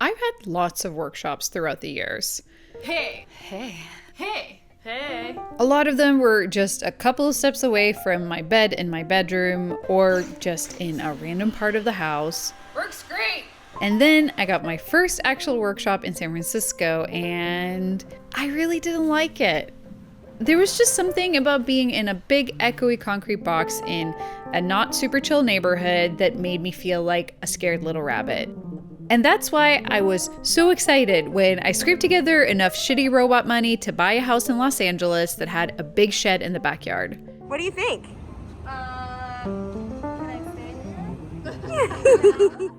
I've had lots of workshops throughout the years. Hey. A lot of them were just a couple of steps away from my bed in my bedroom or just in a random part of the house. Works great. And then I got my first actual workshop in San Francisco and I really didn't like it. There was just something about being in a big echoey concrete box in a not super chill neighborhood that made me feel like a scared little rabbit. And that's why I was so excited when I scraped together enough shitty robot money to buy a house in Los Angeles that had a big shed in the backyard. What do you think? Can I stay here?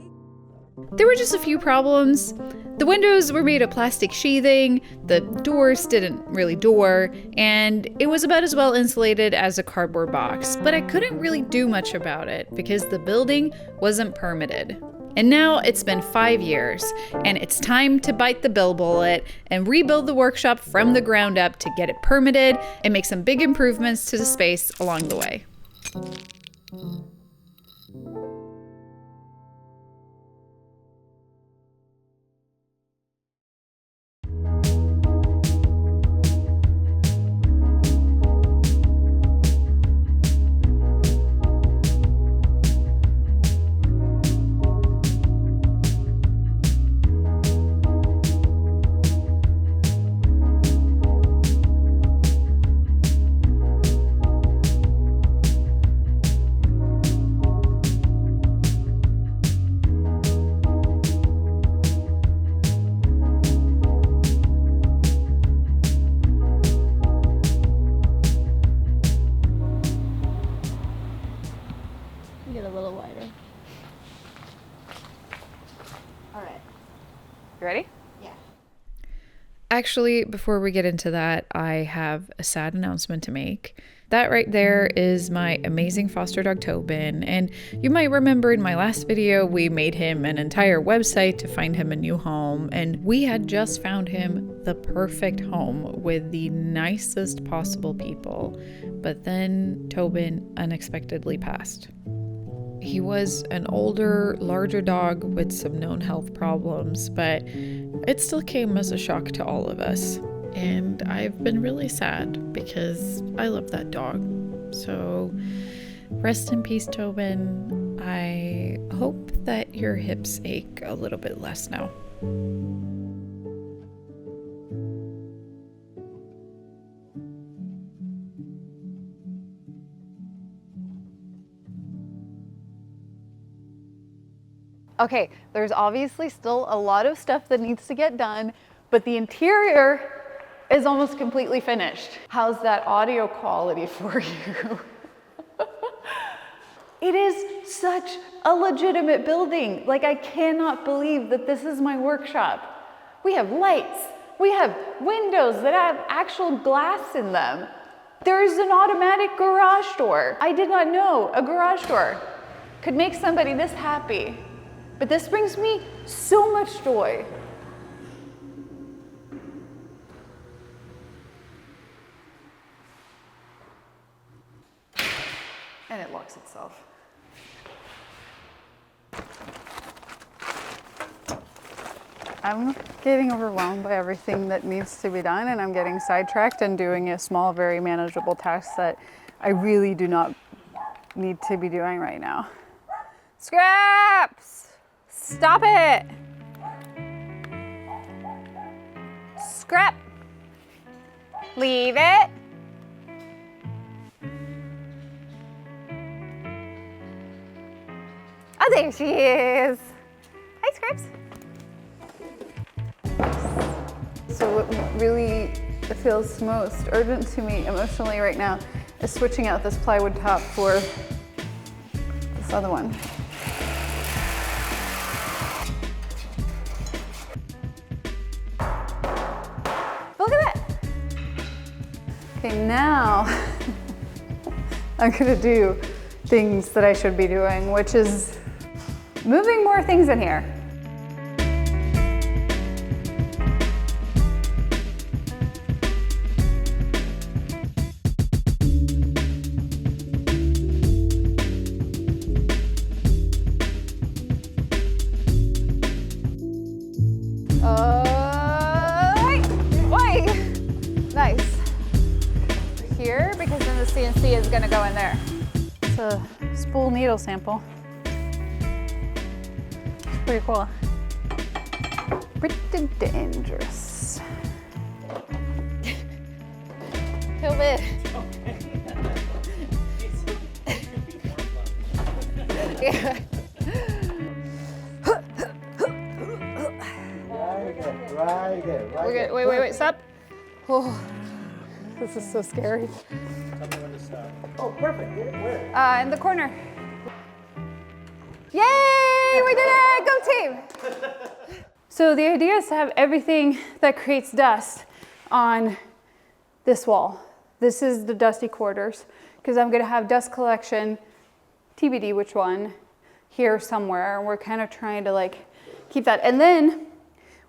There were just a few problems. The windows were made of plastic sheathing, the doors didn't really door, and it was about as well insulated as a cardboard box. But I couldn't really do much about it because the building wasn't permitted. And now it's been 5 years, and it's time to bite the bill bullet and rebuild the workshop from the ground up to get it permitted and make some big improvements to the space along the way. Get a little wider. All right. You ready? Yeah. Actually, before we get into that, I have a sad announcement to make. That right there is my amazing foster dog Tobin, and you might remember in my last video we made him an entire website to find him a new home, and we had just found him the perfect home with the nicest possible people. But then Tobin unexpectedly passed. He was an older, larger dog with some known health problems, but it still came as a shock to all of us. And I've been really sad because I love that dog. So rest in peace, Tobin. I hope that your hips ache a little bit less now. Okay, there's obviously still a lot of stuff that needs to get done, but the interior is almost completely finished. How's that audio quality for you? It is such a legitimate building. Like, I cannot believe that this is my workshop. We have lights, we have windows that have actual glass in them. There's an automatic garage door. I did not know a garage door could make somebody this happy. But this brings me so much joy. And it locks itself. I'm getting overwhelmed by everything that needs to be done, and I'm getting sidetracked and doing a small, very manageable task that I really do not need to be doing right now. Scraps! Stop it! Scrap! Leave it! Oh, there she is! Hi, Scraps! So what really feels most urgent to me emotionally right now is switching out this plywood top for this other one. Look at that! Okay, now I'm gonna do things that I should be doing, which is moving more things in here. Wait. Nice. Here, because then the CNC is gonna go in there. It's a spool needle sample. It's pretty cool. Pretty dangerous. Tobin. Yeah. Right there. We're good. Wait, stop. Oh, this is so scary. Oh, perfect. Where? In the corner. Yay! We did it! Go team! So the idea is to have everything that creates dust on this wall. This is the dusty quarters, because I'm gonna have dust collection, TBD which one, here somewhere. And we're kind of trying to like keep that. And then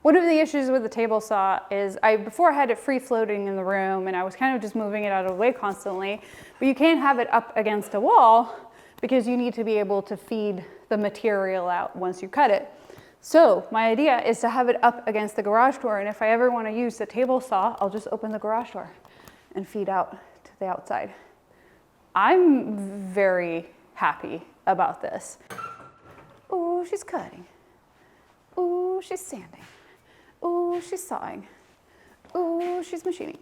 one of the issues with the table saw is before I had it free floating in the room and I was kind of just moving it out of the way constantly, but you can't have it up against a wall because you need to be able to feed the material out once you cut it. So my idea is to have it up against the garage door, and if I ever want to use the table saw, I'll just open the garage door and feed out to the outside. I'm very happy about this. Ooh, she's cutting. Ooh, she's sanding. Ooh, she's sawing. Ooh, she's machining.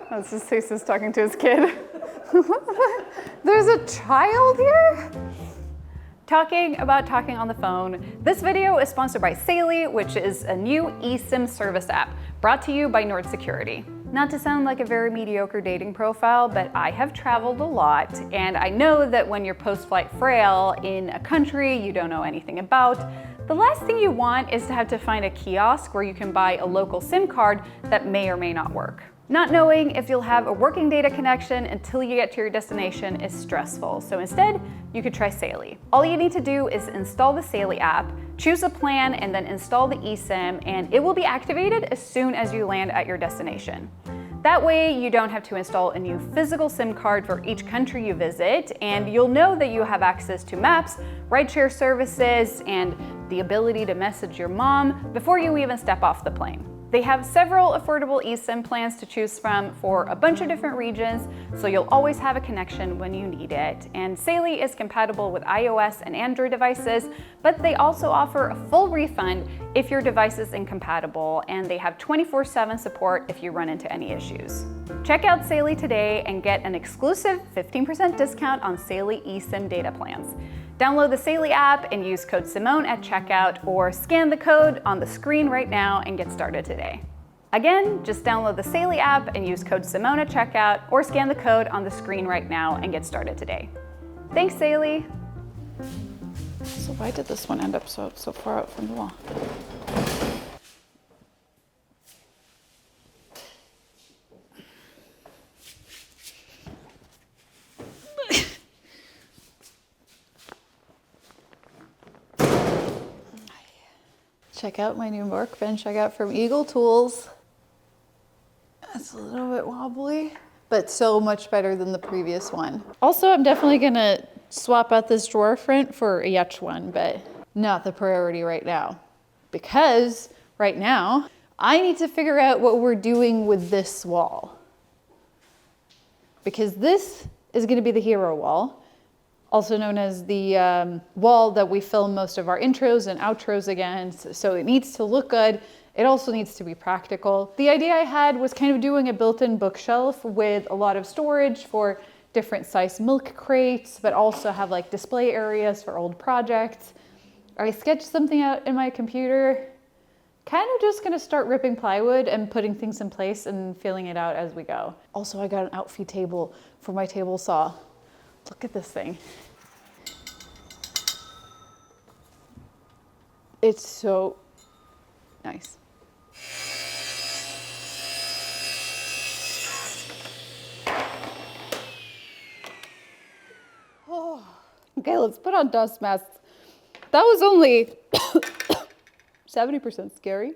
That's just Jesus talking to his kid. There's a child here? Talking on the phone. This video is sponsored by Saley, which is a new eSIM service app brought to you by Nord Security. Not to sound like a very mediocre dating profile, but I have traveled a lot, and I know that when you're post-flight frail in a country you don't know anything about, the last thing you want is to have to find a kiosk where you can buy a local SIM card that may or may not work. Not knowing if you'll have a working data connection until you get to your destination is stressful, so instead, you could try Saley. All you need to do is install the Saley app, choose a plan, and then install the eSIM, and it will be activated as soon as you land at your destination. That way, you don't have to install a new physical SIM card for each country you visit, and you'll know that you have access to maps, rideshare services, and the ability to message your mom before you even step off the plane. They have several affordable eSIM plans to choose from for a bunch of different regions, so you'll always have a connection when you need it. And Saley is compatible with iOS and Android devices, but they also offer a full refund if your device is incompatible, and they have 24/7 support if you run into any issues. Check out Saley today and get an exclusive 15% discount on Saley eSIM data plans. Download the Saley app and use code Simone at checkout, or scan the code on the screen right now and get started today. Again, just download the Saley app and use code Simone at checkout, or scan the code on the screen right now and get started today. Thanks, Saley. So why did this one end up so far out from the wall? Check out my new workbench I got from Eagle Tools. It's a little bit wobbly, but so much better than the previous one. Also, I'm definitely gonna swap out this drawer front for a Yetch one, but not the priority right now. Because right now, I need to figure out what we're doing with this wall. Because this is gonna be the hero wall, also known as the wall that we film most of our intros and outros against. So it needs to look good. It also needs to be practical. The idea I had was kind of doing a built-in bookshelf with a lot of storage for different size milk crates, but also have like display areas for old projects. I sketched something out in my computer, kind of just gonna start ripping plywood and putting things in place and filling it out as we go. Also, I got an outfeed table for my table saw. Look at this thing. It's so nice. Oh. Okay, let's put on dust masks. That was only 70% scary.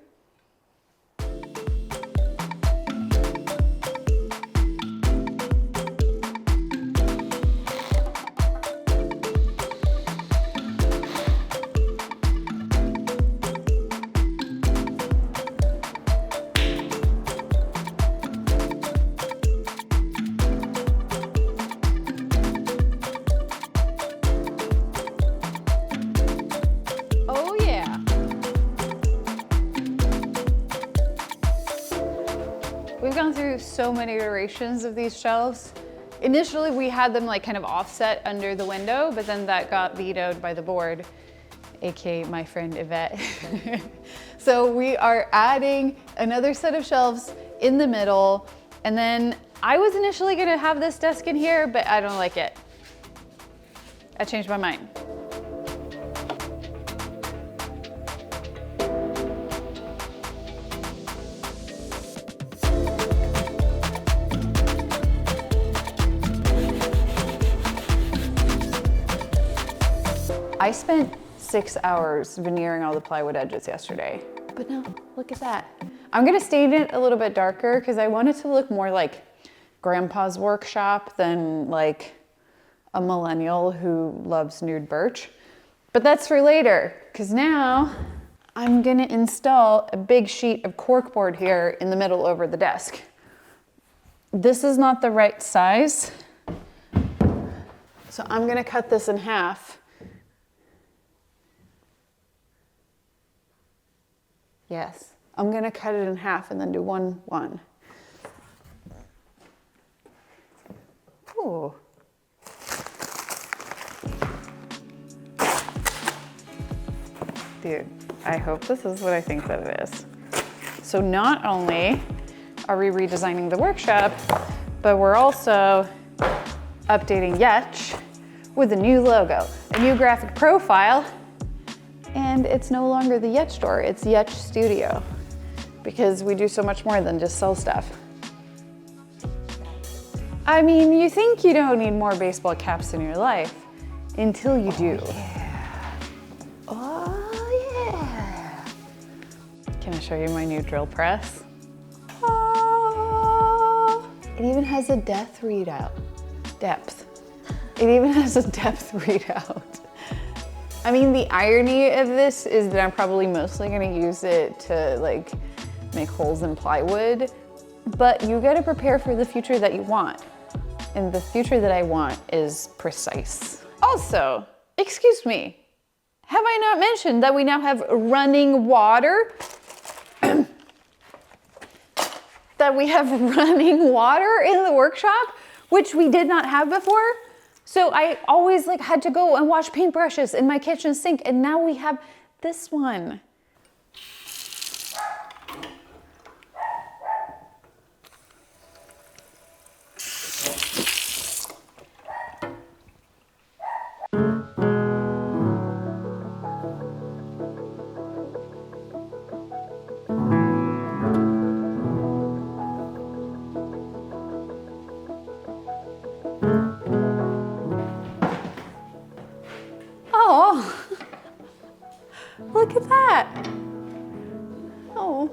gone through so many iterations of these shelves. Initially, we had them like kind of offset under the window, but then that got vetoed by the board, aka my friend Yvette. So we are adding another set of shelves in the middle. And then I was initially gonna have this desk in here, but I don't like it. I changed my mind. I spent 6 hours veneering all the plywood edges yesterday, but no, look at that. I'm gonna stain it a little bit darker because I want it to look more like grandpa's workshop than like a millennial who loves nude birch. But that's for later, because now I'm gonna install a big sheet of corkboard here in the middle over the desk. This is not the right size, so I'm gonna cut this in half. Yes, I'm gonna cut it in half and then do one. Ooh. Dude, I hope this is what I think that it is. So not only are we redesigning the workshop, but we're also updating Yetch with a new logo, a new graphic profile, and it's no longer the Yetch store, it's Yetch Studio, because we do so much more than just sell stuff. I mean, you think you don't need more baseball caps in your life until you do. Oh yeah. Can I show you my new drill press? Oh, it even has a depth readout. It even has a depth readout. I mean, the irony of this is that I'm probably mostly gonna use it to like make holes in plywood, but you gotta prepare for the future that you want. And the future that I want is precise. Also, excuse me, have I not mentioned that we now have running water? That we have running water in the workshop, which we did not have before. So I always like had to go and wash paintbrushes in my kitchen sink, and now we have this one. Oh, look at that. Oh,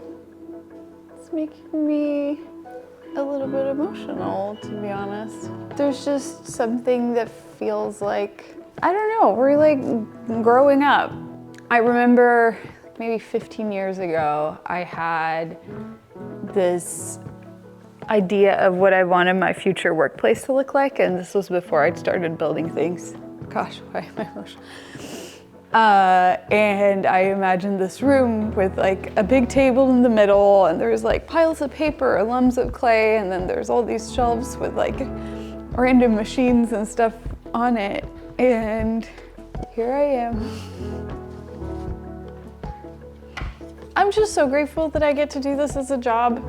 it's making me a little bit emotional, to be honest. There's just something that feels like, I don't know, we're like growing up. I remember maybe 15 years ago, I had this idea of what I wanted my future workplace to look like, and this was before I'd started building things. Gosh, why am I emotional? And I imagined this room with like a big table in the middle, and there's like piles of paper, lumps of clay, and then there's all these shelves with like random machines and stuff on it. And here I am. I'm just so grateful that I get to do this as a job.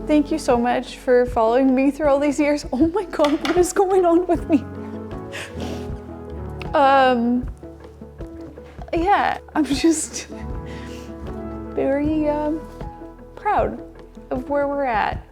Thank you so much for following me through all these years. Oh my God, what is going on with me? Yeah, I'm just very proud of where we're at.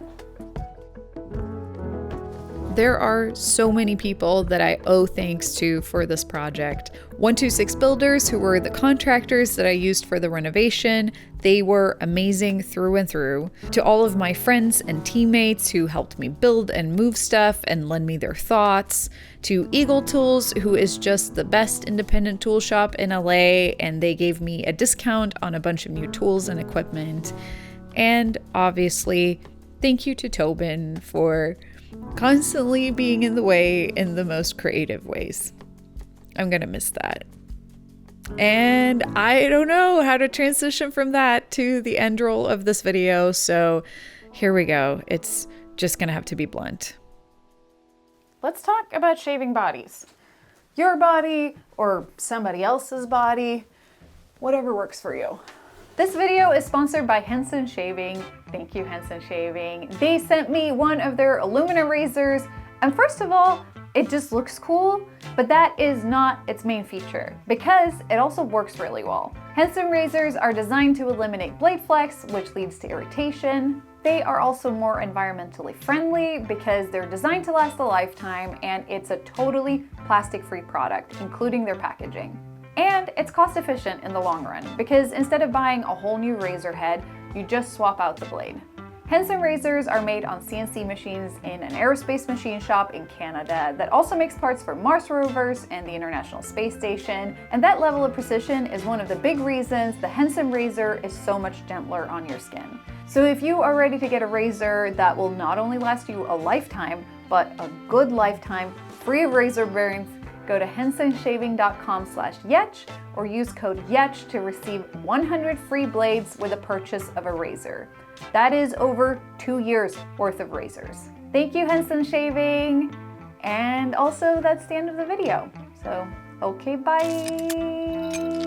There are so many people that I owe thanks to for this project. 126 Builders, who were the contractors that I used for the renovation, they were amazing through and through. To all of my friends and teammates who helped me build and move stuff and lend me their thoughts. To Eagle Tools, who is just the best independent tool shop in LA, and they gave me a discount on a bunch of new tools and equipment. And obviously, thank you to Tobin for constantly being in the way in the most creative ways. I'm gonna miss that. And I don't know how to transition from that to the end roll of this video, so here we go. It's just gonna have to be blunt. Let's talk about shaving bodies. Your body or somebody else's body, whatever works for you. This video is sponsored by Henson Shaving. Thank you, Henson Shaving. They sent me one of their aluminum razors, and first of all, it just looks cool, but that is not its main feature because it also works really well. Henson razors are designed to eliminate blade flex, which leads to irritation. They are also more environmentally friendly because they're designed to last a lifetime, and it's a totally plastic-free product, including their packaging. And it's cost efficient in the long run because instead of buying a whole new razor head, you just swap out the blade. Henson razors are made on CNC machines in an aerospace machine shop in Canada that also makes parts for Mars rovers and the International Space Station, and that level of precision is one of the big reasons the Henson razor is so much gentler on your skin. So if you are ready to get a razor that will not only last you a lifetime, but a good lifetime, free of razor burns, go to hensonshaving.com/yetch or use code YETCH to receive 100 free blades with a purchase of a razor. That is over 2 years worth of razors. Thank you, Henson Shaving. And also that's the end of the video. So, okay, bye.